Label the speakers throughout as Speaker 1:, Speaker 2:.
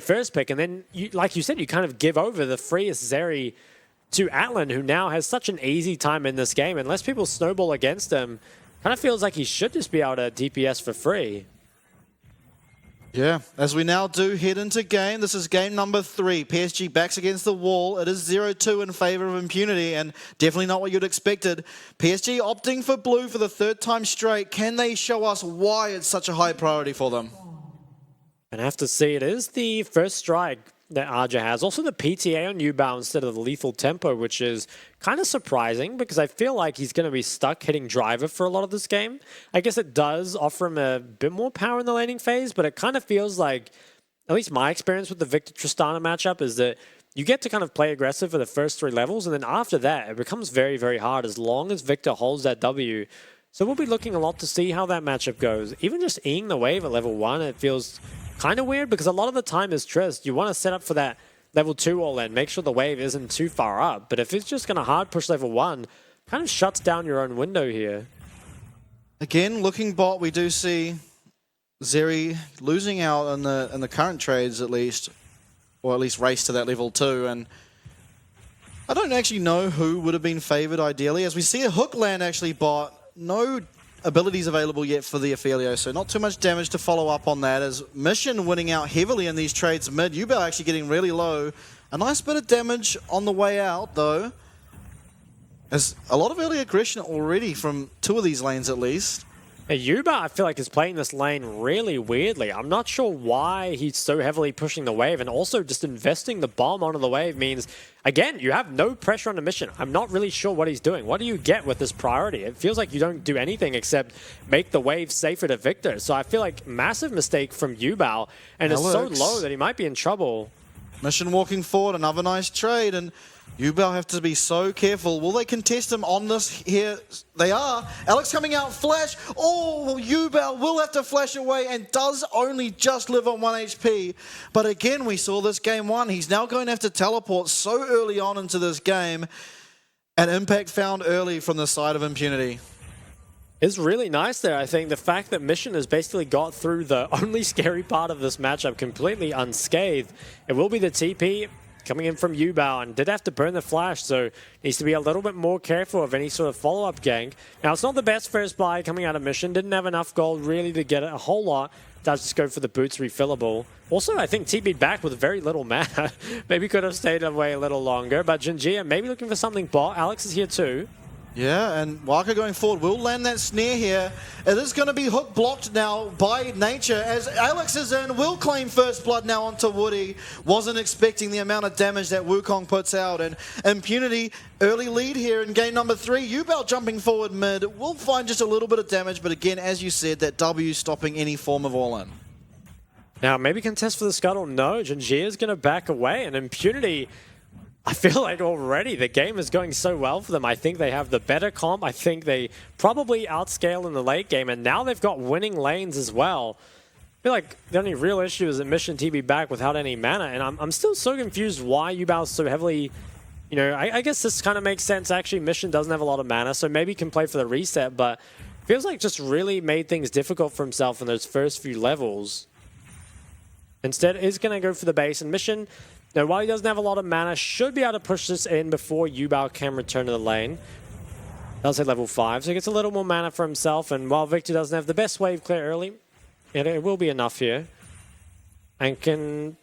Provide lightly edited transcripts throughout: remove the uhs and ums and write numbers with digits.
Speaker 1: first pick, and then, like you said, you kind of give over the freest Zeri to Atlan, who now has such an easy time in this game. Unless people snowball against him, kind of feels like he should just be able to DPS for free.
Speaker 2: Yeah, as we now do head into game, this is game number 3. PSG backs against the wall. It is 0-2 in favor of Impunity, and definitely not what you'd expected. PSG opting for blue for the 3rd time straight. Can they show us why it's such a high priority for them?
Speaker 1: And I have to see, it is the first strike that Arja has. Also the PTA on Yubao instead of the lethal tempo, which is kind of surprising because I feel like he's going to be stuck hitting driver for a lot of this game. I guess it does offer him a bit more power in the laning phase, but it kind of feels like, at least my experience with the Victor Tristana matchup is that you get to kind of play aggressive for the first 3 levels, and then after that, it becomes very, very hard as long as Victor holds that W. So we'll be looking a lot to see how that matchup goes. Even just eating the wave at level 1, it feels kind of weird because a lot of the time as Trist, you want to set up for that level 2 all in, make sure the wave isn't too far up. But if it's just going to hard push level 1, kind of shuts down your own window here.
Speaker 2: Again, looking bot, we do see Zeri losing out in the current trades at least, or at least race to that level 2. And I don't actually know who would have been favored ideally, as we see a hook land actually bot. No abilities available yet for the Ophelio, so not too much damage to follow up on that, as Mission winning out heavily in these trades mid. Yubao actually getting really low. A nice bit of damage on the way out though. There's a lot of early aggression already from 2 of these lanes at least.
Speaker 1: Yubao, I feel like, is playing this lane really weirdly. I'm not sure why he's so heavily pushing the wave, and also just investing the bomb onto the wave means, again, you have no pressure on the mission. I'm not really sure what he's doing. What do you get with this priority? It feels like you don't do anything except make the wave safer to Victor. So I feel like massive mistake from Yubao, and it's so low that he might be in trouble.
Speaker 2: Mission walking forward, another nice trade, and Yubao have to be so careful. Will they contest him on this here? They are. Alex coming out, flash. Oh, Yubao will have to flash away and does only just live on 1 HP. But again, we saw this game 1. He's now going to have to teleport so early on into this game. An impact found early from the side of Impunity.
Speaker 1: It's really nice there. I think the fact that Mission has basically got through the only scary part of this matchup completely unscathed. It will be the TP coming in from Yubao, and did have to burn the flash, so needs to be a little bit more careful of any sort of follow-up gank. Now, it's not the best first buy coming out of Mission. Didn't have enough gold really to get it a whole lot. Does just go for the boots refillable. Also, I think TP'd back with very little mana. Maybe could have stayed away a little longer, but Jinjia maybe looking for something bot. Alex is here too.
Speaker 2: Yeah, and Waka going forward will land that snare here. It is going to be hook blocked now by nature as Alex is in, will claim first blood now onto Woody. Wasn't expecting the amount of damage that Wukong puts out, and Impunity early lead here in game number 3. Yubao jumping forward mid will find just a little bit of damage, but again, as you said, that W stopping any form of all-in.
Speaker 1: Now, maybe contest for the scuttle. No, Jinjia is going to back away, and Impunity, I feel like already the game is going so well for them. I think they have the better comp. I think they probably outscale in the late game, and now they've got winning lanes as well. I feel like the only real issue is that Mission TB back without any mana, and I'm still so confused why Yubao so heavily. You know, I guess this kind of makes sense. Actually, Mission doesn't have a lot of mana, so maybe he can play for the reset, but feels like just really made things difficult for himself in those first few levels. Instead, is going to go for the base, and Mission, now, while he doesn't have a lot of mana, should be able to push this in before Yubao can return to the lane. Does hit level 5, so he gets a little more mana for himself, and while Victor doesn't have the best wave clear early, it will be enough here. And can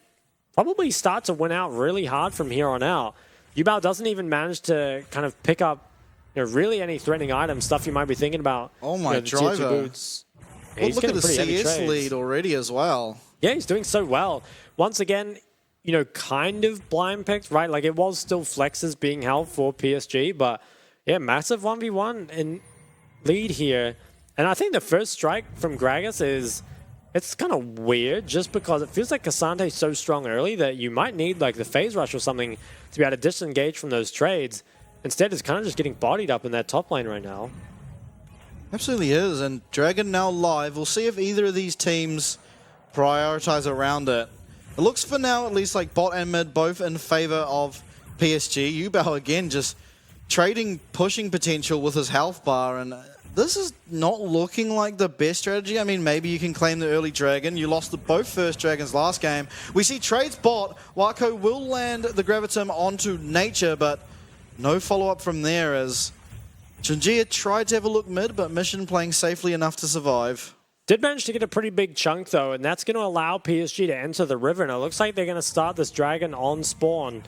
Speaker 1: probably start to win out really hard from here on out. Yubao doesn't even manage to kind of pick up, you know, really any threatening items, stuff you might be thinking about.
Speaker 2: Oh my, driver. Boots.
Speaker 1: Well,
Speaker 2: look at the CS lead already as well.
Speaker 1: Yeah, he's doing so well. Once again, you know, kind of blind picked, right? Like, it was still flexes being held for PSG, but yeah, massive 1v1 in lead here. And I think the first strike from Gragas is, it's kind of weird just because it feels like Cassandre is so strong early that you might need like the phase rush or something to be able to disengage from those trades. Instead, it's kind of just getting bodied up in that top lane right now.
Speaker 2: Absolutely is, and Dragon now live. We'll see if either of these teams prioritize around it. It looks for now at least like bot and mid both in favor of PSG. Yubao again just trading pushing potential with his health bar, and this is not looking like the best strategy. I mean, maybe you can claim the early dragon. You lost both first dragons last game. We see trades bot. Wako will land the Gravitum onto Nature, but no follow-up from there as Jinjia tried to have a look mid, but Mission playing safely enough to survive.
Speaker 1: Did manage to get a pretty big chunk, though, and that's going to allow PSG to enter the river, and it looks like they're going to start this dragon on spawn,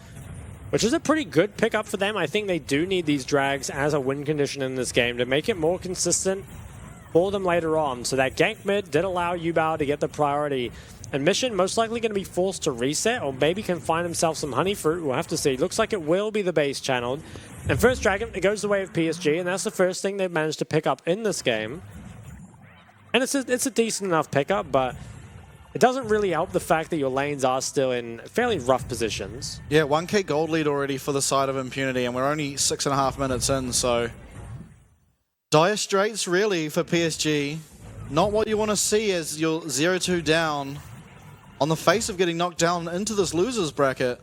Speaker 1: which is a pretty good pickup for them. I think they do need these drags as a win condition in this game to make it more consistent for them later on. So that gank mid did allow Yubao to get the priority. And Mission most likely going to be forced to reset, or maybe can find himself some honey fruit. We'll have to see. Looks like it will be the base channeled. And first dragon, it goes the way of PSG, and that's the first thing they've managed to pick up in this game. And it's a decent enough pickup, but it doesn't really help the fact that your lanes are still in fairly rough positions.
Speaker 2: Yeah, 1k gold lead already for the side of Impunity, and we're only 6.5 minutes in, so dire straits really for PSG. Not what you want to see as you're 0-2 down on the face of getting knocked down into this losers bracket.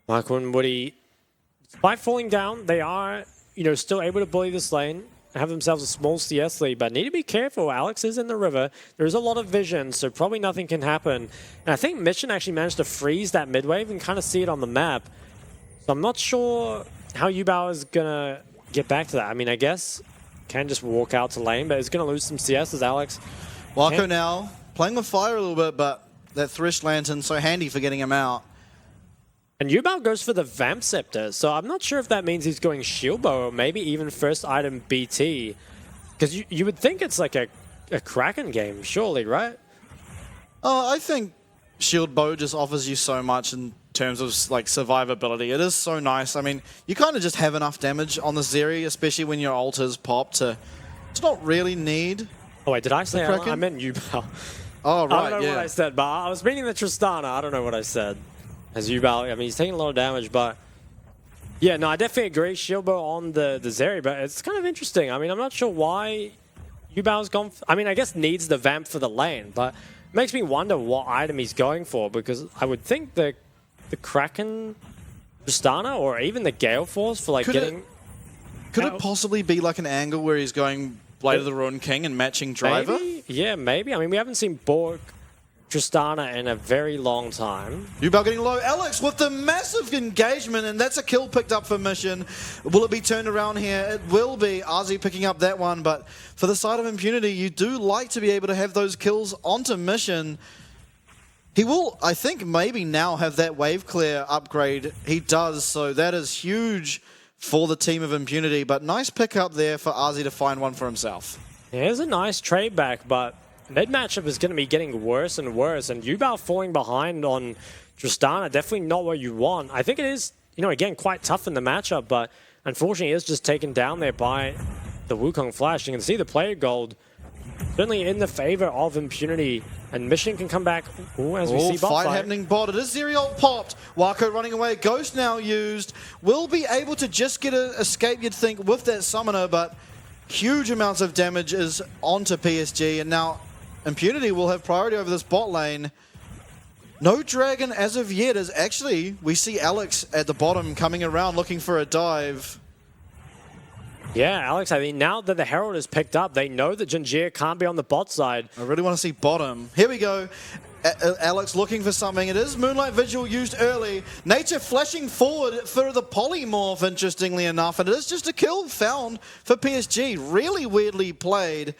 Speaker 1: Michael and Woody, by falling down, they are, still able to bully this lane, have themselves a small CS lead, but need to be careful. Alex is in the river. There is a lot of vision, so probably nothing can happen. And I think Mission actually managed to freeze that mid wave and kind of see it on the map. So I'm not sure how Yubao is going to get back to that. I mean, I guess can just walk out to lane, but he's going to lose some CS as Alex.
Speaker 2: Wako now playing with fire a little bit, but that Thresh Lantern so handy for getting him out.
Speaker 1: And Yubao goes for the Vamp Scepter, so I'm not sure if that means he's going Shield Bow or maybe even first item BT. Because you would think it's like a Kraken game, surely, right?
Speaker 2: I think Shield Bow just offers you so much in terms of like survivability. It is so nice. I mean, you kind of just have enough damage on the Zeri, especially when your ult is popped, to not really need.
Speaker 1: Oh wait, did I say
Speaker 2: Kraken?
Speaker 1: I meant Yubao?
Speaker 2: Oh, right,
Speaker 1: I don't know what I said, but I was meaning the Tristana. I don't know what I said. As Yubao, I mean, he's taking a lot of damage, but yeah, no, I definitely agree. Shield Bow on the Zeri, but it's kind of interesting. I mean, I'm not sure why Yubao's gone. I mean, I guess needs the Vamp for the lane, but it makes me wonder what item he's going for, because I would think the Kraken Tristana or even the Gale Force for like
Speaker 2: Could
Speaker 1: getting.
Speaker 2: Could it possibly be like an angle where he's going Blade of the Ruined King and matching Driver?
Speaker 1: Maybe? Yeah, maybe. I mean, we haven't seen Borg Tristana in a very long time.
Speaker 2: Yubao getting low. Alex with the massive engagement, and that's a kill picked up for Mission. Will it be turned around here? It will be. Arzi picking up that one, but for the side of Impunity, you do like to be able to have those kills onto Mission. He will, I think, maybe now have that wave clear upgrade. He does, so that is huge for the team of Impunity, but nice pick up there for Arzi to find one for himself.
Speaker 1: Yeah, it's a nice trade back, but mid matchup is going to be getting worse and worse, and Yubao falling behind on Tristana, definitely not what you want. I think it is, again, quite tough in the matchup, but unfortunately is just taken down there by the Wukong Flash. You can see the player gold certainly in the favor of Impunity, and Mission can come back as we see bot
Speaker 2: fight happening bot. It is Zeri ult popped. Wako running away. Ghost now used. Will be able to just get an escape, you'd think, with that summoner, but huge amounts of damage is onto PSG, and now Impunity will have priority over this bot lane. No dragon as of yet, as actually we see Alex at the bottom coming around looking for a dive.
Speaker 1: Yeah, Alex, I mean, now that the Herald is picked up, they know that Jinjia can't be on the bot side.
Speaker 2: I really want to see bottom. Here we go. Alex looking for something. It is Moonlight Vigil used early. Nature flashing forward for the polymorph, interestingly enough. And it is just a kill found for PSG. Really weirdly played.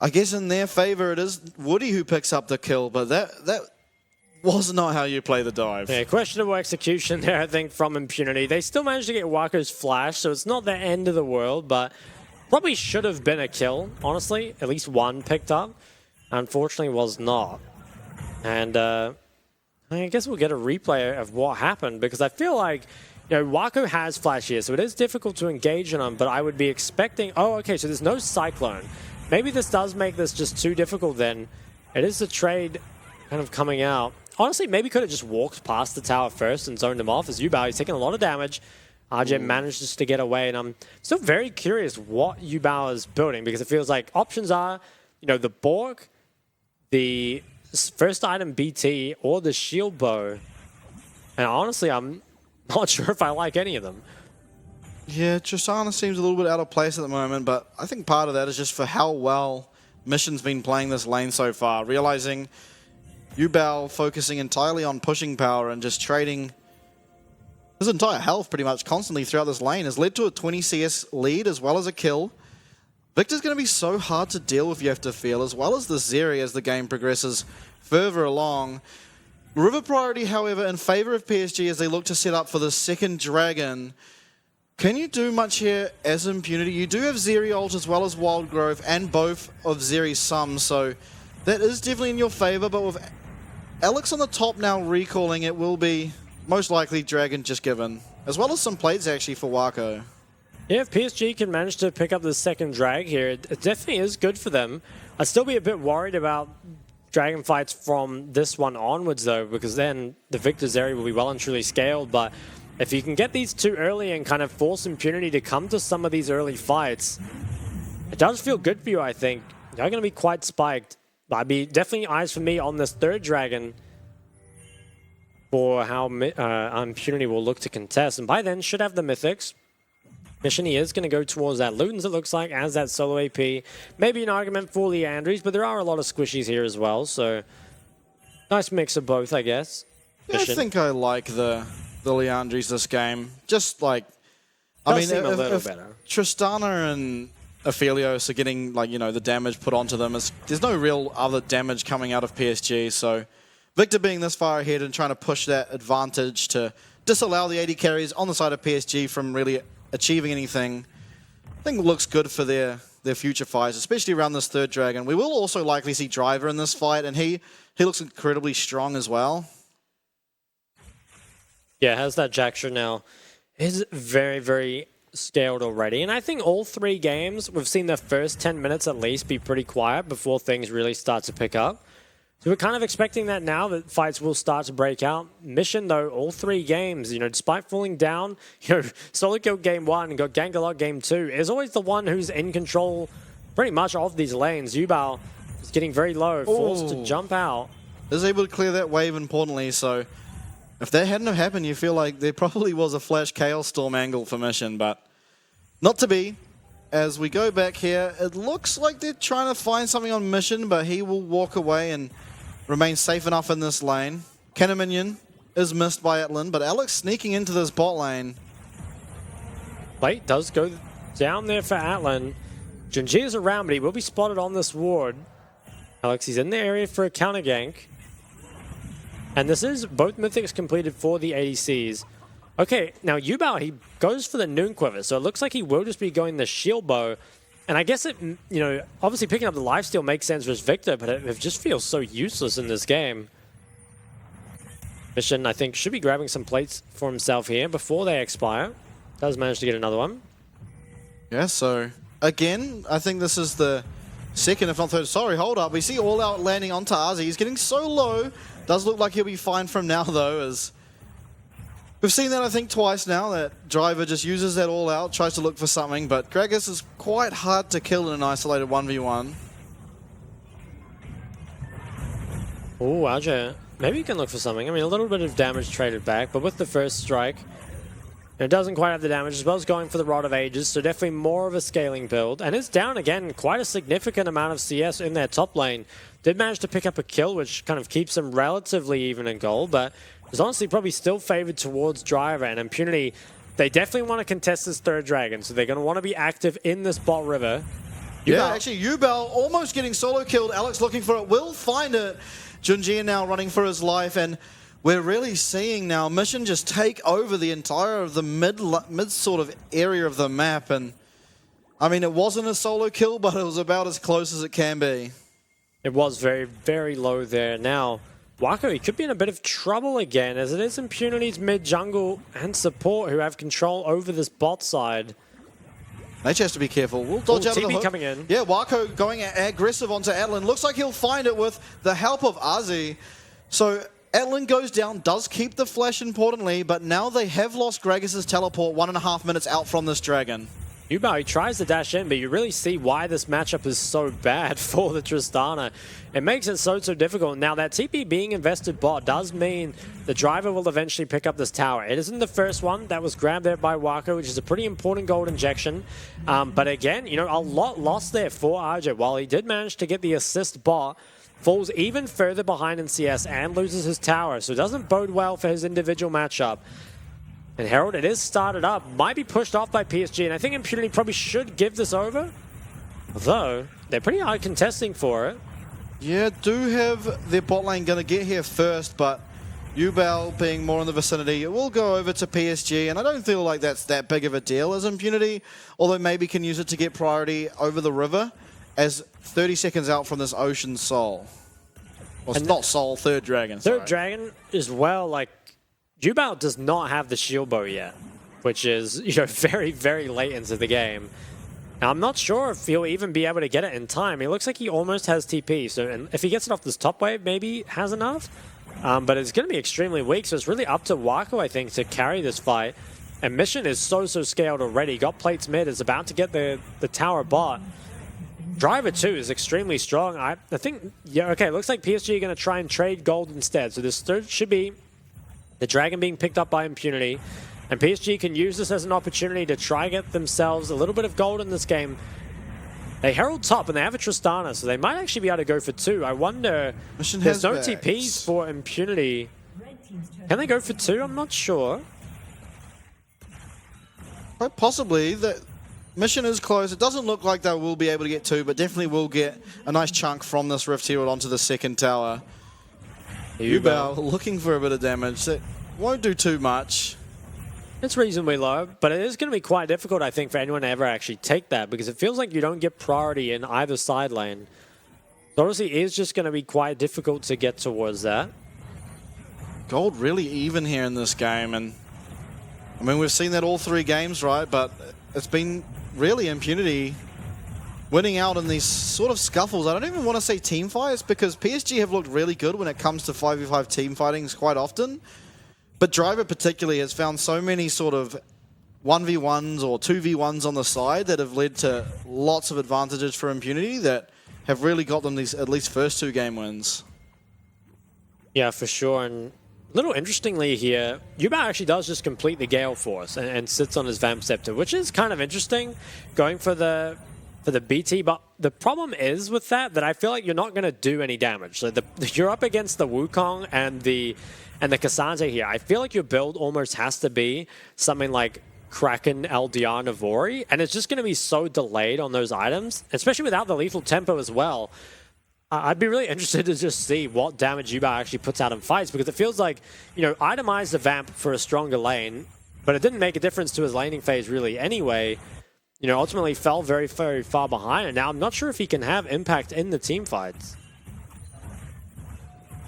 Speaker 2: I guess in their favor, it is Woody who picks up the kill, but that was not how you play the dive.
Speaker 1: Yeah, questionable execution there, I think, from Impunity. They still managed to get Wako's flash, so it's not the end of the world, but probably should have been a kill, honestly. At least one picked up. Unfortunately, was not. And I guess we'll get a replay of what happened, because I feel like, Wako has flash here, so it is difficult to engage on him, but I would be expecting... Oh, okay, so there's no Cyclone. Maybe this does make this just too difficult then. It is the trade kind of coming out. Honestly, maybe could have just walked past the tower first and zoned him off as Yubao. He's taking a lot of damage. RJ manages to get away, and I'm still very curious what Yubao is building, because it feels like options are, the Borg, the first item BT, or the Shield Bow. And honestly, I'm not sure if I like any of them.
Speaker 2: Yeah, Tristana seems a little bit out of place at the moment, but I think part of that is just for how well Mission's been playing this lane so far, realizing Yubao focusing entirely on pushing power and just trading his entire health pretty much constantly throughout this lane has led to a 20 CS lead as well as a kill. Victor's going to be so hard to deal with, you have to feel, as well as the Zeri as the game progresses further along. River priority, however, in favor of PSG as they look to set up for the second Dragon. Can you do much here as Impunity? You do have Zeri ult as well as Wild Growth and both of Zeri's sums, so that is definitely in your favor, but with Alex on the top now recalling, it will be most likely Dragon just given, as well as some plates actually for Wako.
Speaker 1: Yeah, if PSG can manage to pick up the second drag here, it definitely is good for them. I'd still be a bit worried about Dragon fights from this one onwards though, because then the Victor's area will be well and truly scaled, but if you can get these two early and kind of force Impunity to come to some of these early fights, it does feel good for you, I think. You're going to be quite spiked. I'd be definitely eyes for me on this third Dragon for how Impunity will look to contest. And by then, should have the Mythics. Mission he is going to go towards that Lutens, it looks like, as that solo AP. Maybe an argument for Leandries, but there are a lot of squishies here as well, so nice mix of both, I guess.
Speaker 2: Yeah, I think I like the Leandries this game. Just like, I mean, if Tristana and Aphelios are getting, like, you know, the damage put onto them, there's no real other damage coming out of PSG, so Victor being this far ahead and trying to push that advantage to disallow the AD carries on the side of PSG from really achieving anything, I think looks good for their future fights, especially around this third Dragon. We will also likely see Driver in this fight, and he looks incredibly strong as well.
Speaker 1: Yeah, has that Jaxtra now. Is very, very scaled already. And I think all three games, we've seen the first 10 minutes at least be pretty quiet before things really start to pick up. So we're kind of expecting that now, that fights will start to break out. Mission, though, all three games, you know, despite falling down, you know, solo kill game 1 and got gank a lot game 2, is always the one who's in control pretty much of these lanes. Yubao is getting very low, forced to jump out.
Speaker 2: Is able to clear that wave importantly, so if that hadn't have happened, you feel like there probably was a Flash Chaos Storm angle for Mission, but not to be. As we go back here, it looks like they're trying to find something on Mission, but he will walk away and remain safe enough in this lane. Cannon Minion is missed by Atlan, but Alex sneaking into this bot lane.
Speaker 1: Plate does go down there for Atlan. Junji is around, but he will be spotted on this ward. Alex, he's in the area for a counter gank. And this is both Mythics completed for the ADCs. Okay, now Yubao, he goes for the Noon Quiver, so it looks like he will just be going the Shield Bow. And I guess it, you know, obviously picking up the lifesteal makes sense for Victor, but it just feels so useless in this game. Mission, I think, should be grabbing some plates for himself here before they expire. Does manage to get another one.
Speaker 2: Yeah, so again, I think this is the second, if not third. Sorry, hold up. We see All Out landing onto Azi. He's getting so low. Does look like he'll be fine from now, though, as we've seen that, I think, twice now, that Driver just uses that All Out, tries to look for something, but Gragas is quite hard to kill in an isolated 1v1.
Speaker 1: Oh, Aja. Maybe you can look for something. I mean, a little bit of damage traded back, but with the first strike, it doesn't quite have the damage, as well as going for the Rod of Ages, so definitely more of a scaling build. And it's down again, quite a significant amount of CS in their top lane. Did manage to pick up a kill, which kind of keeps them relatively even in gold, but is honestly probably still favored towards Driver. And Impunity, they definitely want to contest this third Dragon, so they're going to want to be active in this bot river.
Speaker 2: Yeah, actually, Yubao almost getting solo killed. Alex looking for it, will find it. Junji now running for his life, and we're really seeing now Mission just take over the entire of the mid sort of area of the map. And I mean, it wasn't a solo kill, but it was about as close as it can be.
Speaker 1: It was very, very low there. Now, Wako, he could be in a bit of trouble again, as it is Impunity's mid-jungle and support who have control over this bot side.
Speaker 2: H has to be careful. We'll dodge out of the hook.
Speaker 1: coming in.
Speaker 2: Yeah, Wako going aggressive onto Atlan. Looks like he'll find it with the help of Azi. So Atlan goes down, does keep the flash importantly, but now they have lost Gragas' teleport 1.5 minutes out from this Dragon.
Speaker 1: Yubao, he tries to dash in, but you really see why this matchup is so bad for the Tristana. It makes it so difficult. Now, that TP being invested bot does mean the driver will eventually pick up this tower. It isn't the first one that was grabbed there by Wako, which is a pretty important gold injection. But again, you know, a lot lost there for RJ. While he did manage to get the assist bot, falls even further behind in CS and loses his tower. So it doesn't bode well for his individual matchup. And Herald, it is started up, might be pushed off by PSG, and I think Impunity probably should give this over. Although, they're pretty hard contesting for it.
Speaker 2: Yeah, do have their bot lane going to get here first, but Yubao being more in the vicinity, it will go over to PSG, and I don't feel like that's that big of a deal as Impunity, although maybe can use it to get priority over the river as 30 seconds out from this Ocean Soul. Well, it's not Soul, Third Dragon.
Speaker 1: Third Dragon as well, like, Yubao does not have the shield bow yet, which is, you know, very, very late into the game. Now, I'm not sure if he'll even be able to get it in time. It looks like he almost has TP, so and if he gets it off this top wave, maybe has enough. But it's going to be extremely weak, so it's really up to Wako, I think, to carry this fight. And Mission is so scaled already. Got plates mid, is about to get the tower bot. Driver 2 is extremely strong. I think, yeah, okay, it looks like PSG are going to try and trade gold instead. So this third should be the Dragon being picked up by Impunity, and PSG can use this as an opportunity to try get themselves a little bit of gold in this game. They Herald top, and they have a Tristana, so they might actually be able to go for 2. I wonder, there's no TPs for Impunity. Can they go for 2? I'm not sure.
Speaker 2: Quite possibly. The mission is close. It doesn't look like they will be able to get 2, but definitely will get a nice chunk from this Rift Herald onto the second tower. Yubao looking for a bit of damage. That won't do too much.
Speaker 1: It's reasonably low, but it is going to be quite difficult, I think, for anyone to ever actually take that, because it feels like you don't get priority in either side lane. So honestly, it is just going to be quite difficult to get towards that.
Speaker 2: Gold really even here in this game, and I mean, we've seen that all 3 games, right? But it's been really Impunity winning out in these sort of scuffles. I don't even want to say team fights, because PSG have looked really good when it comes to 5v5 team fightings quite often. But Driver particularly has found so many sort of 1v1s or 2v1s on the side that have led to lots of advantages for Impunity that have really got them these at least first 2 game wins.
Speaker 1: Yeah, for sure. And a little interestingly here, Yubao actually does just complete the Gale Force and sits on his Vamp Scepter, which is kind of interesting, going for the BT, but the problem is with that I feel like you're not going to do any damage. So you're up against the Wukong and the Cassandra here. I feel like your build almost has to be something like Kraken, LDR, Navori, and it's just going to be so delayed on those items, especially without the lethal tempo as well. I'd be really interested to just see what damage Yubao actually puts out in fights, because it feels like, you know, itemized the Vamp for a stronger lane, but it didn't make a difference to his laning phase really anyway. You know, ultimately fell very, very far behind, and now I'm not sure if he can have impact in the team fights.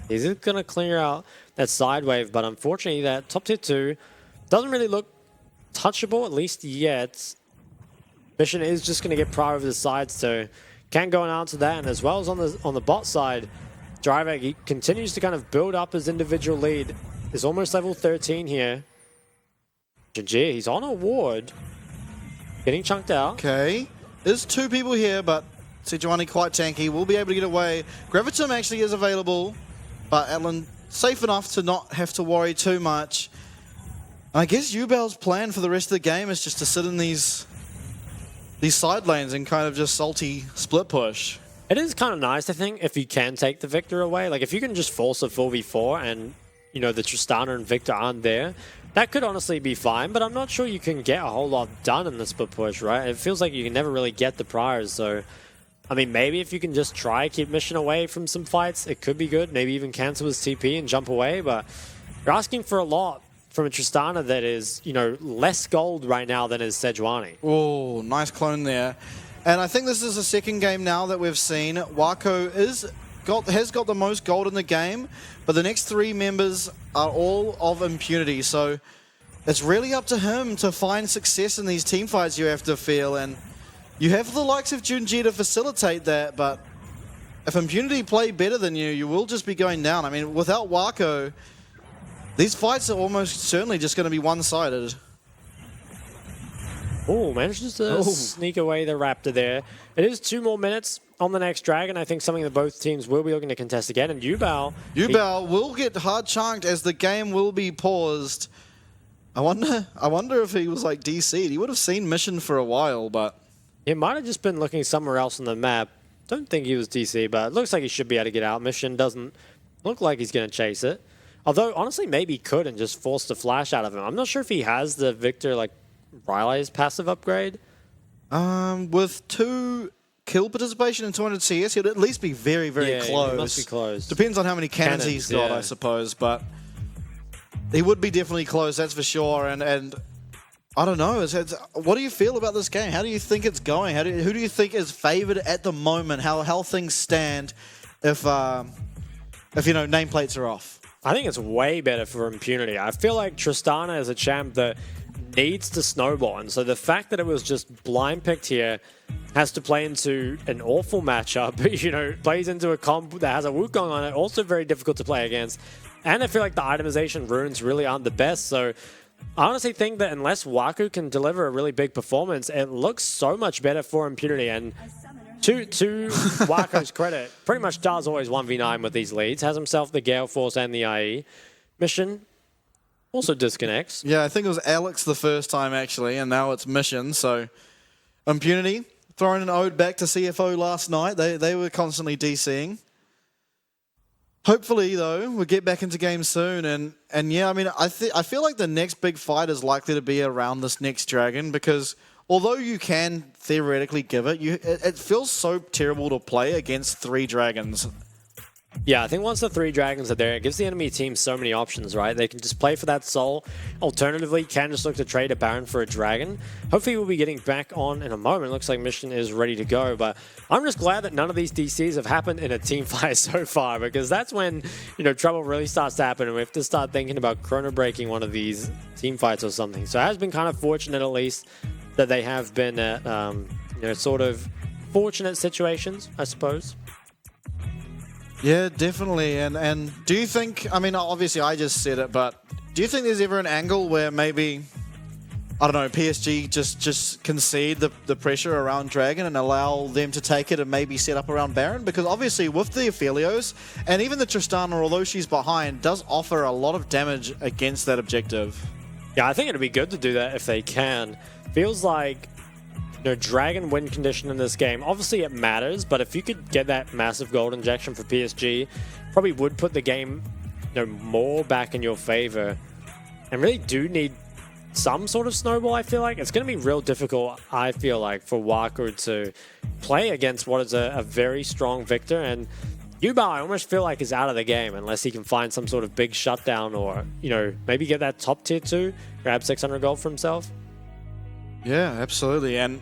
Speaker 1: He's going to clear out that side wave, but unfortunately that top tier 2 doesn't really look touchable, at least yet. Mission is just going to get prior over the side, so can go and answer that, and as well as on the bot side, Driver, he continues to kind of build up his individual lead. He's almost level 13 here. Jajir, he's on a ward. Getting chunked out.
Speaker 2: Okay. There's 2 people here, but Sejuani quite tanky. Will be able to get away. Gravitum actually is available, but Atlan safe enough to not have to worry too much. And I guess Yubao's plan for the rest of the game is just to sit in these side lanes and kind of just salty split push.
Speaker 1: It is kind of nice, I think, if you can take the Victor away. Like, if you can just force a 4v4 and, you know, the Tristana and Victor aren't there, that could honestly be fine, but I'm not sure you can get a whole lot done in the split push, right? It feels like you can never really get the priors, so I mean, maybe if you can just try keep Mission away from some fights, it could be good. Maybe even cancel his TP and jump away, but you're asking for a lot from a Tristana that is, you know, less gold right now than is Sejuani.
Speaker 2: Oh, nice clone there. And I think this is the second game now that we've seen. Wako has got the most gold in the game, but the next 3 members are all of Impunity, so it's really up to him to find success in these team fights, you have to feel, and you have the likes of Junji to facilitate that, but if Impunity play better than you, you will just be going down. I mean, without Wako, these fights are almost certainly just going to be one-sided.
Speaker 1: Oh, manages to sneak away the Raptor there. It is 2 more minutes on the next Dragon. I think something that both teams will be looking to contest again. And Yubao
Speaker 2: will get hard chunked as the game will be paused. I wonder if he was like DC'd. He would have seen Mission for a while, but
Speaker 1: it might have just been looking somewhere else on the map. Don't think he was DC, but it looks like he should be able to get out. Mission doesn't look like he's going to chase it. Although, honestly, maybe he could and just force the flash out of him. I'm not sure if he has the Victor, like, Riley's passive upgrade.
Speaker 2: With 2 kill participation and 200 CS, he'll at least be very, very close.
Speaker 1: He must be close.
Speaker 2: Depends on how many cannons he's got, I suppose, but he would be definitely close, that's for sure. And I don't know. What do you feel about this game? How do you think it's going? Who do you think is favored at the moment? How things stand if nameplates are off?
Speaker 1: I think it's way better for Impunity. I feel like Tristana is a champ that needs to snowball, and so the fact that it was just blind picked here has to play into an awful matchup. Plays into a comp that has a Wukong on it, also very difficult to play against. And I feel like the itemization runes really aren't the best, so I honestly think that unless Waku can deliver a really big performance, it looks so much better for Impunity. And to Waku's credit, pretty much does always 1v9 with these leads. Has himself the Gale Force and the IE. Mission also disconnects.
Speaker 2: Yeah, I think it was Alex the first time, actually, and now it's Mission. So Impunity throwing an ode back to CFO last night. They were constantly DCing. Hopefully, though, we'll get back into games soon. And yeah, I mean, I feel like the next big fight is likely to be around this next Dragon, because although you can theoretically give it, it feels so terrible to play against 3 Dragons.
Speaker 1: Yeah, I think once the 3 Dragons are there, it gives the enemy team so many options, right? They can just play for that soul. Alternatively, can just look to trade a Baron for a Dragon. Hopefully, we'll be getting back on in a moment. Looks like Mission is ready to go, but I'm just glad that none of these DCs have happened in a team fight so far, because that's when, trouble really starts to happen, and we have to start thinking about chrono breaking one of these team fights or something. So it has been kind of fortunate, at least, that they have been at, sort of fortunate situations, I suppose.
Speaker 2: Yeah, definitely. And do you think, I mean, obviously I just said it, but do you think there's ever an angle where maybe, I don't know, PSG just concede the pressure around Dragon and allow them to take it and maybe set up around Baron? Because obviously with the Aphelios, and even the Tristana, although she's behind, does offer a lot of damage against that objective.
Speaker 1: Yeah, I think it'd be good to do that if they can. Feels like Dragon win condition in this game. Obviously it matters, but if you could get that massive gold injection for PSG, probably would put the game more back in your favor. And really do need some sort of snowball, I feel like. It's going to be real difficult, I feel like, for Waku to play against what is a very strong Victor. And Yubao, I almost feel like, is out of the game unless he can find some sort of big shutdown or, maybe get that top tier 2, grab 600 gold for himself.
Speaker 2: Yeah, absolutely. And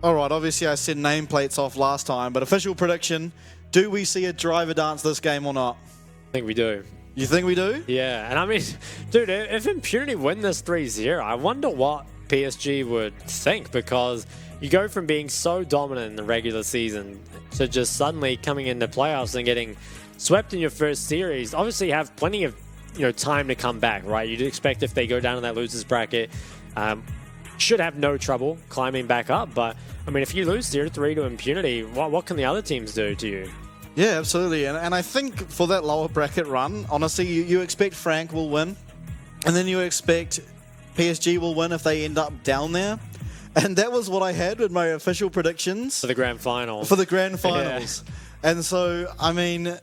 Speaker 2: all right, obviously I said nameplates off last time, but official prediction, do we see a driver dance this game or not?
Speaker 1: I think we do.
Speaker 2: You think we do?
Speaker 1: Yeah, and I mean, dude, if Impunity win this 3-0, I wonder what PSG would think, because you go from being so dominant in the regular season to just suddenly coming into playoffs and getting swept in your first series. Obviously, you have plenty of time to come back, right? You'd expect if they go down in that losers bracket, should have no trouble climbing back up. But, I mean, if you lose 0-3 to Impunity, what can the other teams do to you?
Speaker 2: Yeah, absolutely. And I think for that lower bracket run, honestly, you expect Frank will win. And then you expect PSG will win if they end up down there. And that was what I had with my official predictions.
Speaker 1: For the grand final.
Speaker 2: For the grand finals. Yeah. And so, I mean,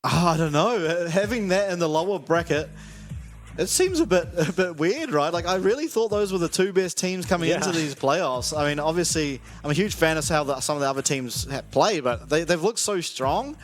Speaker 2: I don't know. Having that in the lower bracket, it seems a bit weird, right? Like, I really thought those were the 2 best teams coming into these playoffs. I mean, obviously, I'm a huge fan of how some of the other teams have played, but they've looked so strong.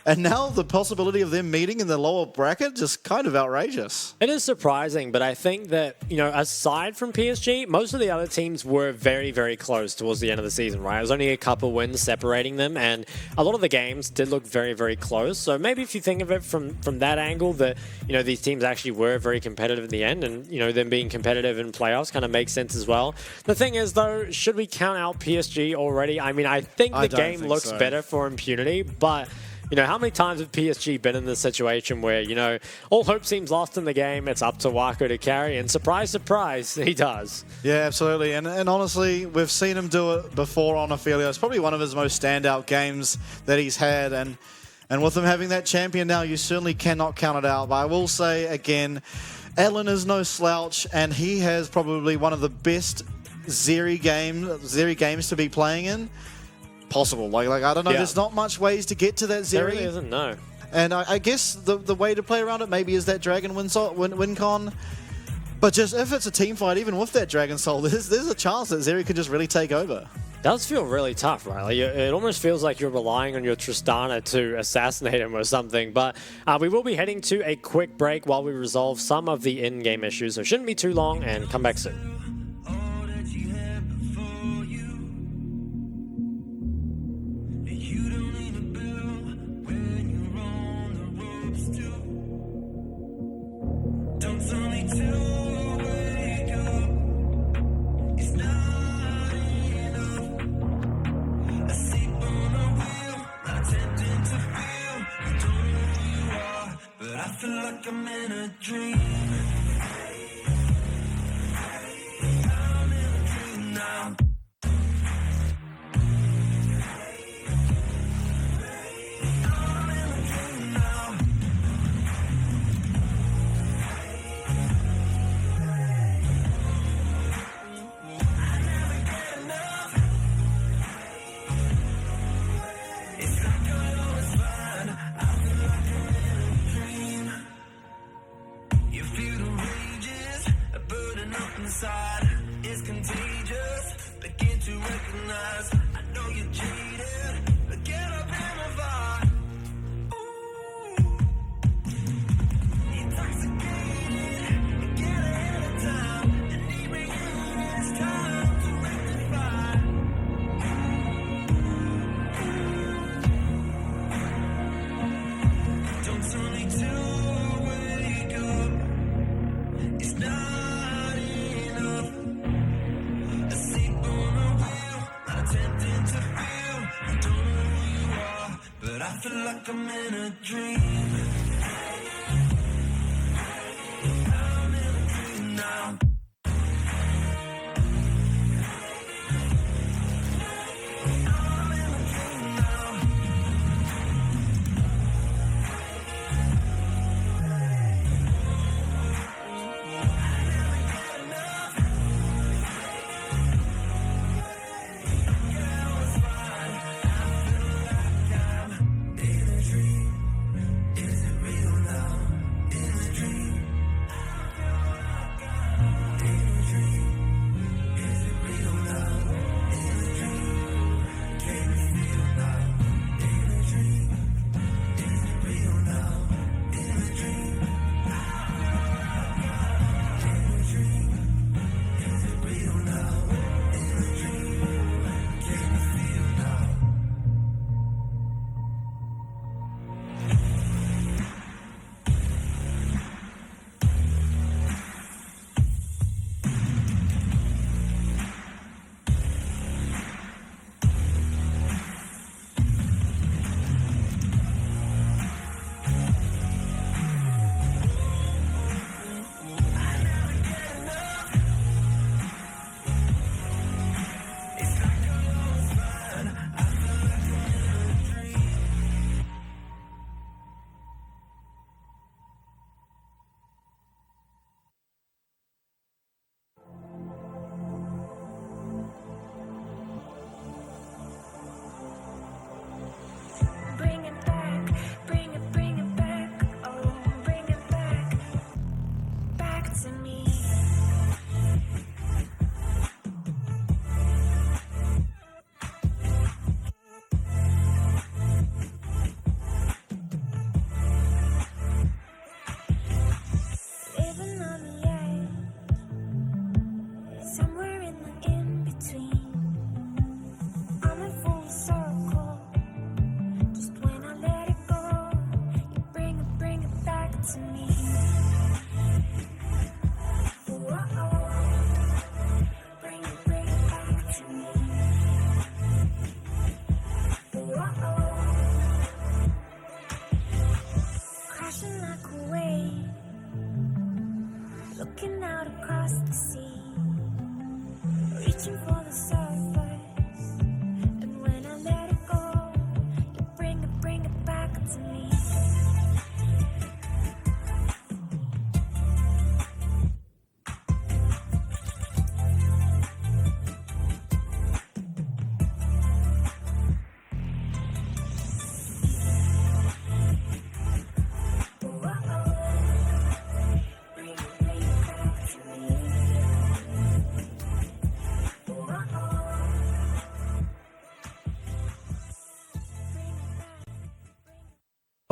Speaker 2: And now the possibility of them meeting in the lower bracket, just kind of outrageous.
Speaker 1: It is surprising, but I think that, aside from PSG, most of the other teams were very, very close towards the end of the season, right? It was only a couple wins separating them, and a lot of the games did look very, very close. So maybe if you think of it from that angle, that, these teams actually were very competitive in the end, and, them being competitive in playoffs kind of makes sense as well. The thing is, though, should we count out PSG already? I mean, I think the game looks better for Impunity, but You know, how many times have PSG been in this situation where, you know, all hope seems lost in the game, it's up to Wako to carry, and surprise, surprise, he does.
Speaker 2: Yeah, absolutely. And honestly, we've seen him do it before on Ophelia. It's probably one of his most standout games that he's had. And with him having that champion now, you certainly cannot count it out. But I will say, again, Alan is no slouch, and he has probably one of the best Zeri games to be playing in possible. Like I don't know, there's not much ways to get to that Zeri.
Speaker 1: There really isn't, no.
Speaker 2: And I guess the way to play around it maybe is that Dragon win con. But just if it's a team fight, even with that Dragon Soul, there's a chance that Zeri could just really take over.
Speaker 1: Does feel really tough, right? Like it almost feels like you're relying on your Tristana to assassinate him or something. But we will be heading to a quick break while we resolve some of the in-game issues. So it shouldn't be too long, and come back soon.
Speaker 3: I'm in a dream. Now. It's contagious, begin to recognize. I know you're jaded, but get up in my vibe. Ooh, intoxicated, get ahead of time. And even it's time to rectify. Don't tell me to wake up. It's not enough. Asleep on a wheel,
Speaker 4: crashing like a wave, looking out across the sea, reaching for the surface, and when I let it go, you bring it back to me.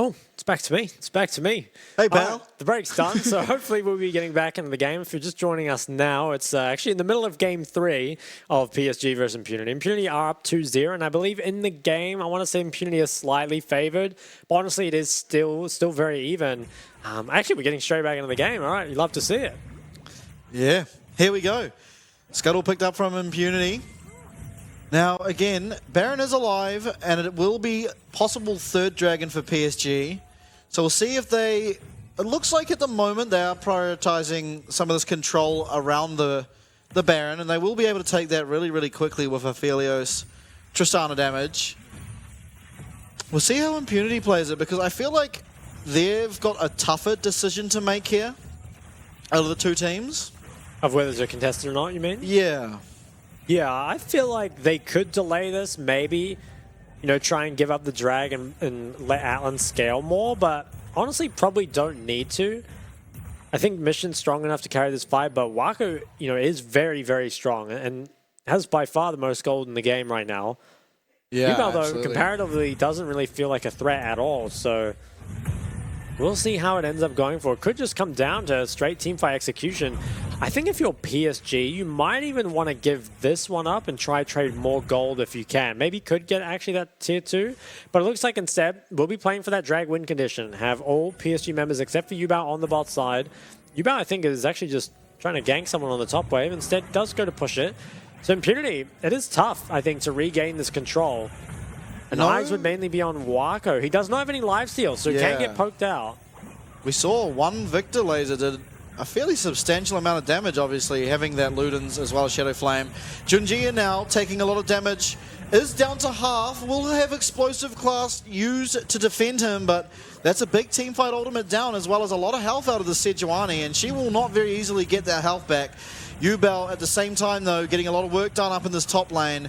Speaker 1: Oh, it's back to me. It's back to me.
Speaker 2: Hey, pal.
Speaker 1: The break's done, so hopefully we'll be getting back into the game. If you're just joining us now, it's actually in the middle of Game 3 of PSG versus Impunity. Impunity are up 2-0, and I believe in the game, I want to say Impunity is slightly favored, but honestly, it is still very even. Actually, we're getting straight back into the game. All right, you'd love to see it.
Speaker 2: Yeah, here we go. Scuttle picked up from Impunity. Now, again, Baron is alive, and it will be possible third dragon for PSG. So we'll see if they... It looks like at the moment they are prioritizing some of this control around the Baron, and they will be able to take that really, really quickly with Aphelios Tristana damage. We'll see how Impunity plays it, because I feel like they've got a tougher decision to make here out of the two teams.
Speaker 1: Of whether they're contested or not, you mean?
Speaker 2: Yeah.
Speaker 1: Yeah, I feel like they could delay this, maybe, try and give up the drag and let Atlan scale more, but honestly, probably don't need to. I think Mission's strong enough to carry this fight, but Wako, is very, very strong and has by far the most gold in the game right now.
Speaker 2: Yeah,
Speaker 1: Yubel, though,
Speaker 2: absolutely.
Speaker 1: comparatively doesn't really feel like a threat at all, so we'll see how it ends up going for. It could just come down to straight teamfight execution. I think if you're PSG, you might even want to give this one up and try trade more gold if you can. Maybe could get actually that tier 2, but it looks like instead we'll be playing for that drag win condition. Have all PSG members except for Yubel on the bot side. Yubel, I think, is actually just trying to gank someone on the top wave. Instead, does go to push it. So Impunity, it is tough, I think, to regain this control. And eyes would mainly be on Wako. He does not have any lifesteal, so he can get poked out.
Speaker 2: We saw one Victor laser did a fairly substantial amount of damage, obviously, having that Ludens as well as Shadow Flame. Junjia now taking a lot of damage, is down to half, will have Explosive Class used to defend him, but that's a big teamfight ultimate down, as well as a lot of health out of the Sejuani, and she will not very easily get that health back. Yubel, at the same time, though, getting a lot of work done up in this top lane.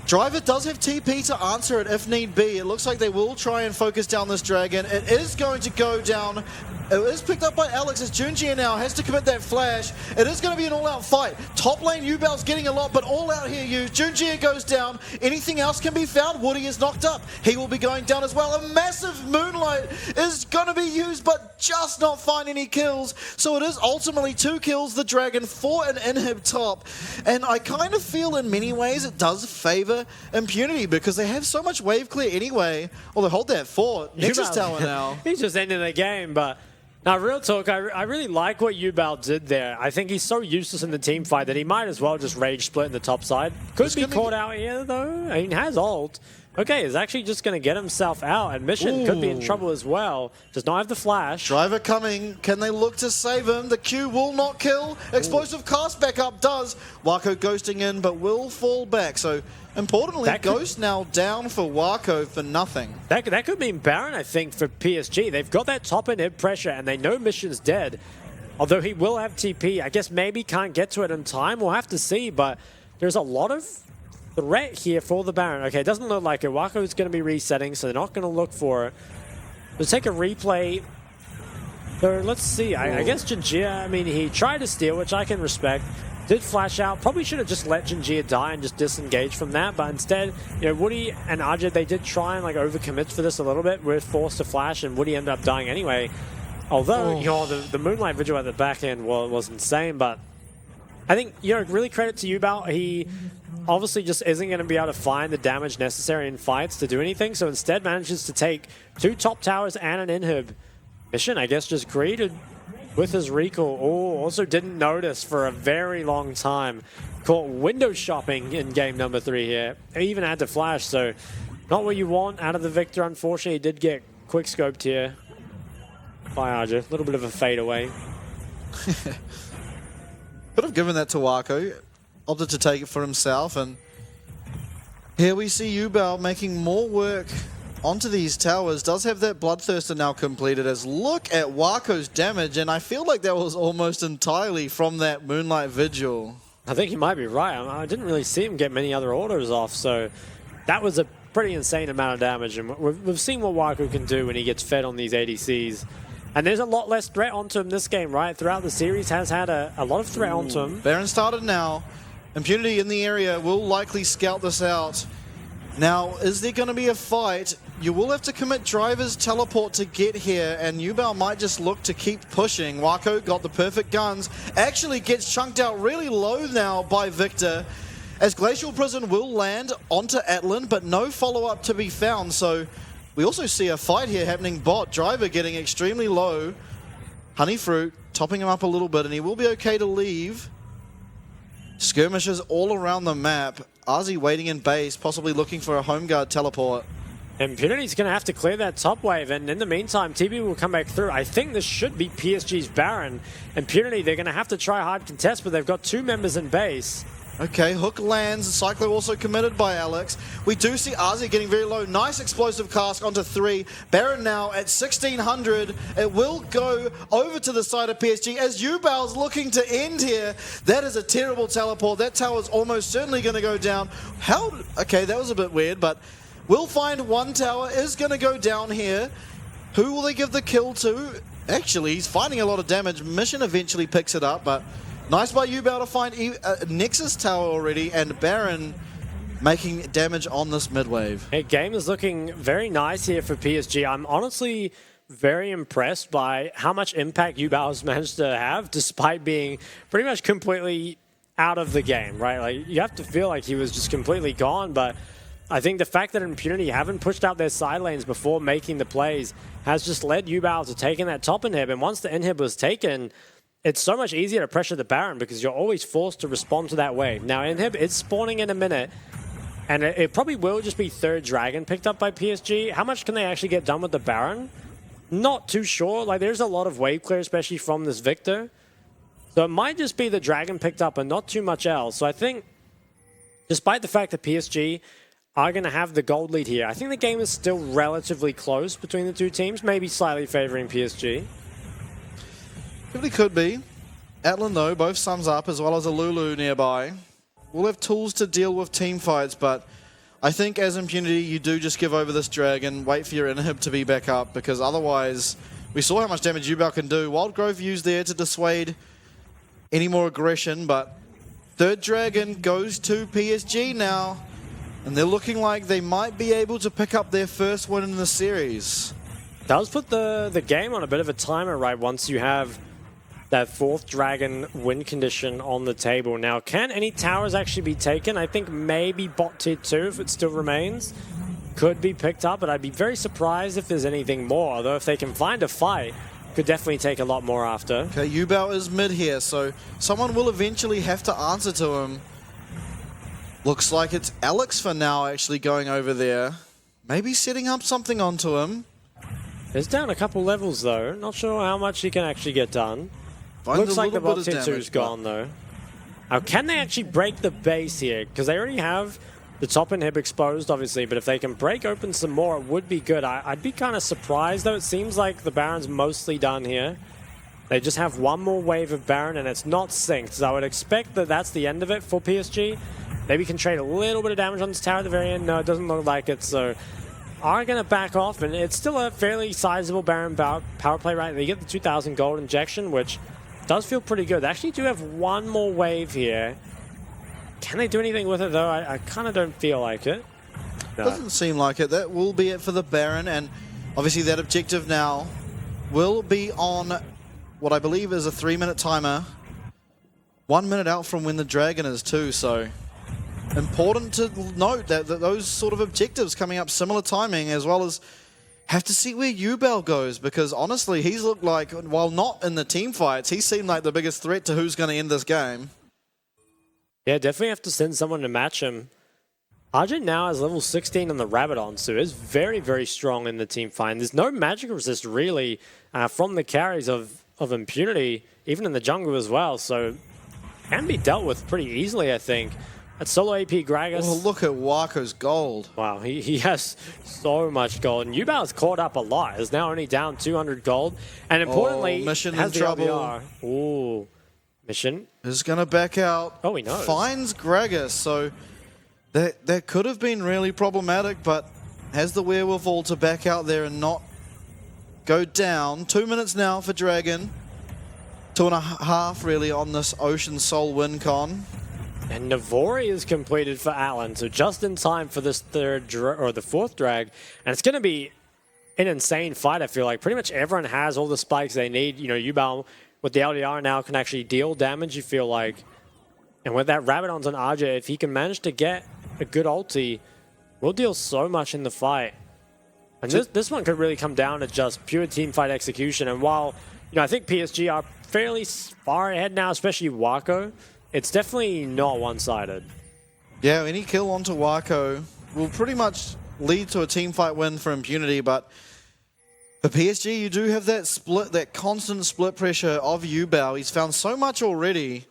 Speaker 2: Driver does have TP to answer it if need be. It looks like they will try and focus down this dragon. It is going to go down. It is picked up by Alex as Junjia now has to commit that flash. It is going to be an all-out fight. Top lane, Yubel's getting a lot, but all out here, Junjia goes down. Anything else can be found. Woody is knocked up. He will be going down as well. A massive Moonlight is going to be used, but just not find any kills. So it is ultimately 2 kills, the dragon, for an inhib top. And I kind of feel in many ways it does favor Impunity because they have so much wave clear anyway. Well, they hold that fort. Nexus Tower now.
Speaker 1: He's just ending the game, but now, real talk, I really like what Yubel did there. I think he's so useless in the team fight that he might as well just rage split in the top side. Could be caught out here, though. I mean, has ult. Okay, he's actually just going to get himself out, and Mission could be in trouble as well. Does not have the flash.
Speaker 2: Driver coming. Can they look to save him? The Q will not kill. Explosive cast back up does. Wako ghosting in, but will fall back. So, importantly, Ghost now down for Wako for nothing.
Speaker 1: That could mean Baron, I think, for PSG. They've got that top inhib pressure, and they know Mission's dead. Although he will have TP. I guess maybe can't get to it in time. We'll have to see, but there's a lot of threat here for the Baron. Okay, it doesn't look like it. Wako's going to be resetting, so they're not going to look for it. Let's take a replay. So let's see. I guess Junjia, I mean, he tried to steal, which I can respect. Did flash out. Probably should have just let Junjia die and just disengage from that, but instead, Woody and Ajit, they did try and overcommit for this a little bit. We're forced to flash, and Woody ended up dying anyway. Although, the Moonlight Vigil at the back end was insane, but I think, really credit to Yubel. He obviously just isn't going to be able to find the damage necessary in fights to do anything, so instead manages to take 2 top towers and an inhib. Mission, I guess, just greeted with his recall. Oh, also didn't notice for a very long time. Caught window shopping in game number 3 here. He even had to flash, so not what you want out of the Victor, unfortunately. He did get quick scoped here. by Arja. A little bit of a fade away.
Speaker 2: Could have given that to Wako. Opted to take it for himself, and here we see Yubel making more work onto these towers. Does have that Bloodthirster now completed, as look at Wako's damage, and I feel like that was almost entirely from that Moonlight Vigil.
Speaker 1: I think you might be right. I didn't really see him get many other autos off, so that was a pretty insane amount of damage, and we've seen what Wako can do when he gets fed on these ADCs. And there's a lot less threat onto him this game, right? Throughout the series has had a lot of threat onto him.
Speaker 2: Baron started now. Impunity in the area will likely scout this out. Now, is there going to be a fight? You will have to commit Driver's teleport to get here, and Yubel might just look to keep pushing. Wako got the perfect guns. Actually gets chunked out really low now by Victor, as Glacial Prison will land onto Atlan, but no follow-up to be found. So we also see a fight here happening bot. Driver getting extremely low. Honeyfruit topping him up a little bit, and he will be okay to leave. Skirmishes all around the map. Arzi waiting in base, possibly looking for a home guard teleport.
Speaker 1: Impunity's going to have to clear that top wave, and in the meantime, TB will come back through. I think this should be PSG's Baron. Impunity, they're going to have to try hard contest, but they've got 2 members in base.
Speaker 2: Okay, hook lands. Cyclo also committed by Alex. We do see Arzi getting very low. Nice explosive cast onto 3. Baron now at 1600. It will go over to the side of PSG as Yubel's looking to end here. That is a terrible teleport. That tower's almost certainly going to go down. How? Okay, that was a bit weird, but we'll find one tower is going to go down here. Who will they give the kill to? Actually, he's finding a lot of damage. Mission eventually picks it up, but nice by Yubel to find Nexus tower already, and Baron making damage on this mid-wave.
Speaker 1: Hey, game is looking very nice here for PSG. I'm honestly very impressed by how much impact Yubel has managed to have, despite being pretty much completely out of the game, right? Like, you have to feel like he was just completely gone, but I think the fact that Impunity haven't pushed out their side lanes before making the plays has just led Yubel to taking that top inhib, and once the inhib was taken, it's so much easier to pressure the Baron because you're always forced to respond to that wave. Now, inhib is spawning in a minute, and it probably will just be 3rd Dragon picked up by PSG. How much can they actually get done with the Baron? Not too sure. Like, there's a lot of wave clear, especially from this Victor. So it might just be the Dragon picked up and not too much else. So I think, despite the fact that PSG are going to have the gold lead here, I think the game is still relatively close between the two teams, maybe slightly favoring PSG.
Speaker 2: Really could be. Atlan, though, both sums up, as well as a Lulu nearby. We'll have tools to deal with team fights, but I think as Impunity, you do just give over this dragon, wait for your inhib to be back up, because otherwise, we saw how much damage Yubel can do. Wild Growth used there to dissuade any more aggression, but 3rd dragon goes to PSG now, and they're looking like they might be able to pick up their first win in the series.
Speaker 1: Does put the game on a bit of a timer, right, once you have that 4th dragon win condition on the table. Now, can any towers actually be taken? I think maybe bot tier 2, if it still remains, could be picked up, but I'd be very surprised if there's anything more, although if they can find a fight, could definitely take a lot more after.
Speaker 2: Okay, Yubel is mid here, so someone will eventually have to answer to him. Looks like it's Alex for now actually going over there. Maybe setting up something onto him.
Speaker 1: He's down a couple levels though. Not sure how much he can actually get done. Looks like the bot tier 2's gone though. Now, can they actually break the base here? Because they already have the top inhib exposed, obviously, but if they can break open some more, it would be good. I'd be kind of surprised, though. It seems like the Baron's mostly done here. They just have one more wave of Baron, and it's not synced. So I would expect that that's the end of it for PSG. Maybe can trade a little bit of damage on this tower at the very end. No, it doesn't look like it, so are going to back off, and it's still a fairly sizable Baron power play, right? They get the 2,000 gold injection, which does feel pretty good. They actually do have one more wave here. Can they do anything with it, though? I kind of don't feel like it. No.
Speaker 2: Doesn't seem like it. That will be it for the Baron, and obviously that objective now will be on what I believe is a 3-minute timer. 1 minute out from when the Dragon is too, so important to note that those sort of objectives coming up similar timing, as well as have to see where Yubel goes, because honestly, he's looked like, while not in the team fights, he seemed like the biggest threat to who's going to end this game.
Speaker 1: Yeah, definitely have to send someone to match him. Arjun now has level 16 on the Rabadon, so is very, very strong in the team fight. And there's no magic resist really from the carries of Impunity, even in the jungle as well, so can be dealt with pretty easily, I think. That's solo AP Gragas.
Speaker 2: Oh, look at Wako's gold.
Speaker 1: Wow, he has so much gold. And Yubao's caught up a lot. Is now only down 200 gold. And importantly,
Speaker 2: Mission
Speaker 1: has
Speaker 2: in
Speaker 1: the
Speaker 2: trouble.
Speaker 1: LBR. Ooh, Mission.
Speaker 2: Is going to back out.
Speaker 1: Oh, he knows.
Speaker 2: Finds Gragas, so that could have been really problematic, but has the wherewithal to back out there and not go down. 2 minutes now for Dragon. 2.5 really on this Ocean Soul win con.
Speaker 1: And Navori is completed for Alan, so just in time for this the fourth drag. And it's going to be an insane fight, I feel like. Pretty much everyone has all the spikes they need. You know, Yubao with the LDR now can actually deal damage, you feel like. And with that Rabadon's on RJ, if he can manage to get a good ulti, will deal so much in the fight. And this one could really come down to just pure team fight execution. And while, you know, I think PSG are fairly far ahead now, especially Wako, it's definitely not one-sided.
Speaker 2: Yeah, any kill onto Wako will pretty much lead to a team fight win for Impunity, but for PSG, you do have that split, that constant split pressure of Yubao. He's found so much already.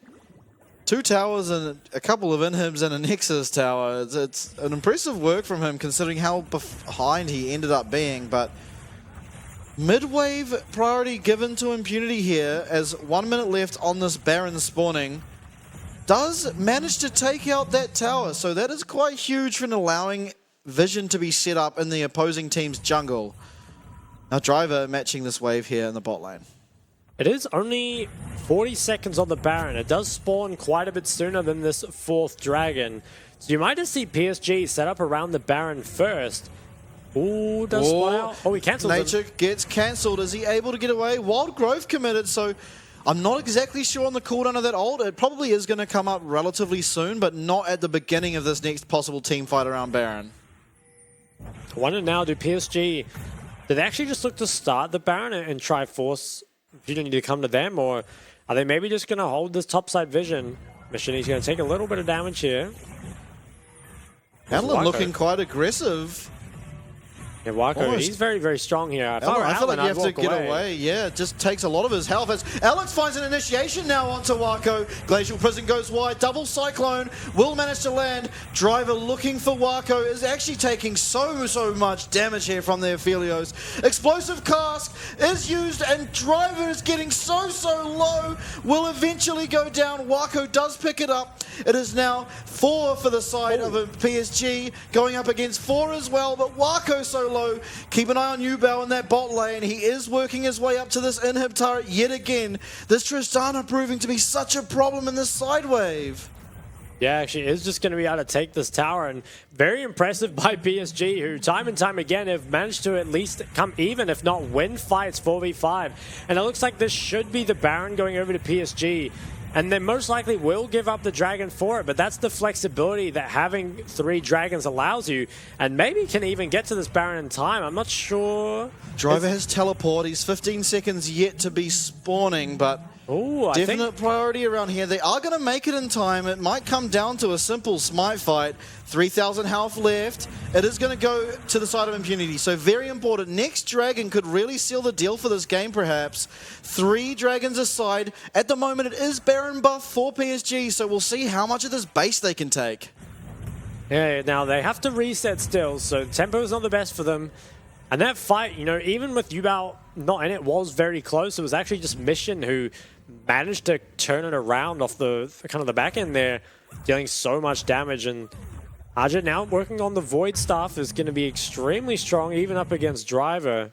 Speaker 2: 2 towers and a couple of inhibs and a Nexus tower. It's an impressive work from him considering how behind he ended up being, but mid-wave priority given to Impunity here as 1 minute left on this Baron spawning. Does manage to take out that tower, so that is quite huge for allowing vision to be set up in the opposing team's jungle. Now Driver matching this wave here in the bot lane.
Speaker 1: It is only 40 seconds on the Baron. It does spawn quite a bit sooner than this fourth dragon. So you might just see PSG set up around the Baron first. Ooh, does spawn out? Oh, he cancels
Speaker 2: Nature gets cancelled. Is he able to get away? Wild Growth committed, so I'm not exactly sure on the cooldown of that ult. It probably is going to come up relatively soon, but not at the beginning of this next possible team fight around Baron.
Speaker 1: I wonder now, do PSG, did they actually just look to start the Baron and try force Impunity to come to them, or are they maybe just going to hold this topside vision? Mission, he's going to take a little bit of damage here.
Speaker 2: Alan looking quite aggressive.
Speaker 1: Yeah, Wako, he's very, very strong here.
Speaker 2: I feel like you have to get away. Yeah, it just takes a lot of his health. As Alex finds an initiation now onto Wako. Glacial Prison goes wide. Double Cyclone will manage to land. Driver looking for Wako is actually taking so much damage here from the Aphelios. Explosive Cask is used and Driver is getting so low. Will eventually go down. Wako does pick it up. It is now 4 for the side of a PSG, going up against 4 as well, but Wako so low. Keep an eye on Yubao in that bot lane. He is working his way up to this inhib turret yet again. This Tristana proving to be such a problem in this side wave.
Speaker 1: Yeah, actually is just going to be able to take this tower, and very impressive by PSG, who time and time again have managed to at least come even, if not win fights 4v5. And it looks like this should be the Baron going over to PSG. And they most likely will give up the dragon for it, but that's the flexibility that having 3 dragons allows you, and maybe can even get to this Baron in time. I'm not sure.
Speaker 2: Driver has teleport. He's 15 seconds yet to be spawning, but
Speaker 1: ooh,
Speaker 2: definite priority around here. They are going to make it in time. It might come down to a simple smite fight. 3,000 health left. It is going to go to the side of Impunity. So very important. Next dragon could really seal the deal for this game, perhaps. 3 dragons aside. At the moment, it is Baron buff for PSG, so we'll see how much of this base they can take.
Speaker 1: Yeah, now they have to reset still, so tempo is not the best for them. And that fight, you know, even with Yubao not in it, was very close. It was actually just Mission who managed to turn it around off the kind of the back end there, dealing so much damage. And Arjun now working on the Void Staff is going to be extremely strong, even up against Driver.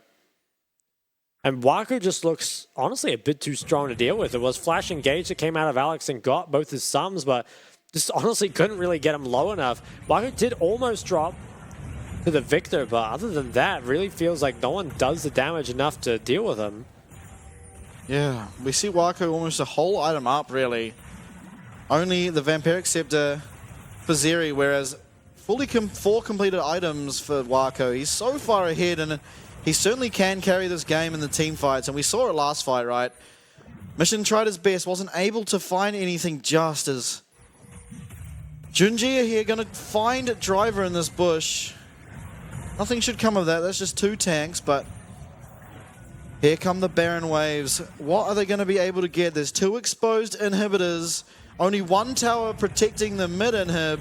Speaker 1: And Wako just looks, honestly, a bit too strong to deal with. It was Flash Engage that came out of Alex and got both his sums, but just honestly couldn't really get him low enough. Wako did almost drop to the Victor, but other than that, really feels like no one does the damage enough to deal with him.
Speaker 2: Yeah, we see Wako almost a whole item up, really. Only the Vampiric Scepter for Zeri, whereas fully 4 completed items for Wako. He's so far ahead, and he certainly can carry this game in the team fights, and we saw it last fight, right? Mission tried his best, wasn't able to find anything just as Junjia here going to find Driver in this bush. Nothing should come of that. That's just 2 tanks, but here come the Baron waves. What are they going to be able to get? There's 2 exposed inhibitors. Only 1 tower protecting the mid inhib.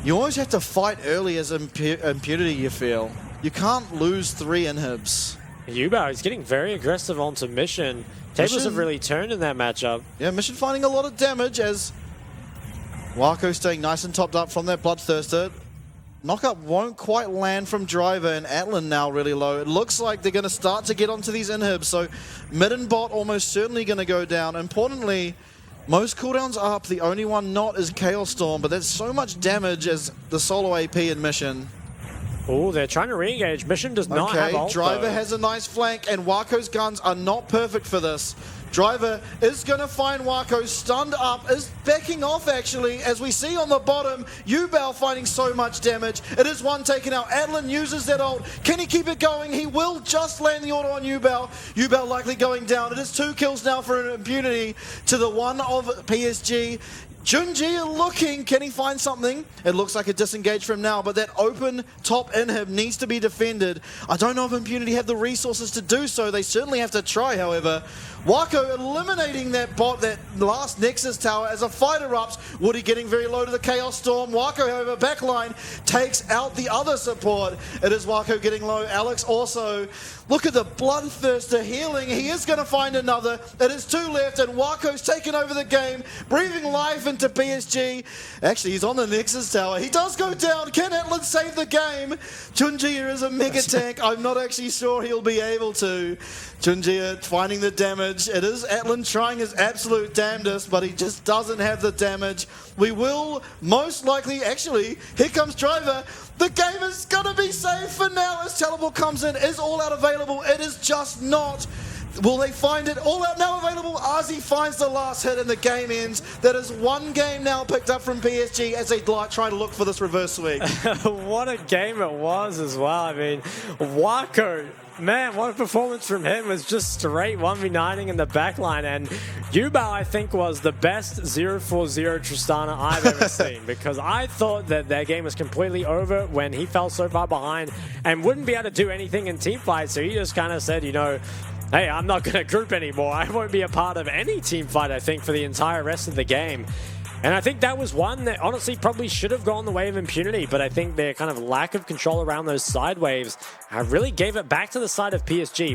Speaker 2: You always have to fight early as Impunity, you feel. You can't lose 3 inhibs.
Speaker 1: Yubao is getting very aggressive onto Mission. Tables have really turned in that matchup.
Speaker 2: Yeah, Mission finding a lot of damage as Wako staying nice and topped up from that Bloodthirster. Knockup won't quite land from Driver, and Atlan now really low. It looks like they're going to start to get onto these inhibs, so mid and bot almost certainly going to go down. Importantly, most cooldowns are up. The only one not is Chaos Storm, but that's so much damage as the solo AP in Mission.
Speaker 1: Oh, they're trying to re-engage. Mission does not have ult,
Speaker 2: Driver
Speaker 1: though.
Speaker 2: has a nice flank, and Wako's guns are not perfect for this. Driver is going to find Wako stunned up, is backing off actually, as we see on the bottom. Yubao finding so much damage. It is 1 taken out. Atlan uses that ult. Can he keep it going? He will just land the auto on Yubao. Yubao likely going down. It is 2 kills now for Impunity to the 1 of PSG. Junji looking, can he find something? It looks like a disengage from now, but that open top inhib needs to be defended. I don't know if Impunity have the resources to do so. They certainly have to try, however. Wako eliminating that bot, that last Nexus tower as a fight erupts. Woody getting very low to the Chaos Storm. Wako, however, backline takes out the other support. It is Wako getting low. Alex also. Look at the Bloodthirster healing. He is going to find another. It is 2 left, and Wako's taken over the game, breathing life into PSG. Actually, he's on the Nexus tower. He does go down. Can Atlan save the game? Junjia is a mega tank. I'm not actually sure he'll be able to. Junjia finding the damage. It is Atlan trying his absolute damnedest, but he just doesn't have the damage. We will most likely, actually, here comes Driver. The game is going to be safe for now as Teleport comes in. Is All Out available? It is just not. Will they find it? All Out now available. Arzi finds the last hit and the game ends. That is 1 game now picked up from PSG as they try to look for this reverse sweep.
Speaker 1: What a game it was as well. I mean, Wako, man, what a performance from him. Was just straight 1v9ing in the backline. And Yubao, I think, was the best 0-4-0 Tristana I've ever seen, because I thought that their game was completely over when he fell so far behind and wouldn't be able to do anything in teamfight. So he just kind of said, you know, hey, I'm not going to group anymore. I won't be a part of any team fight, I think, for the entire rest of the game. And I think that was one that honestly probably should have gone the way of Impunity, but I think their kind of lack of control around those side waves really gave it back to the side of PSG. But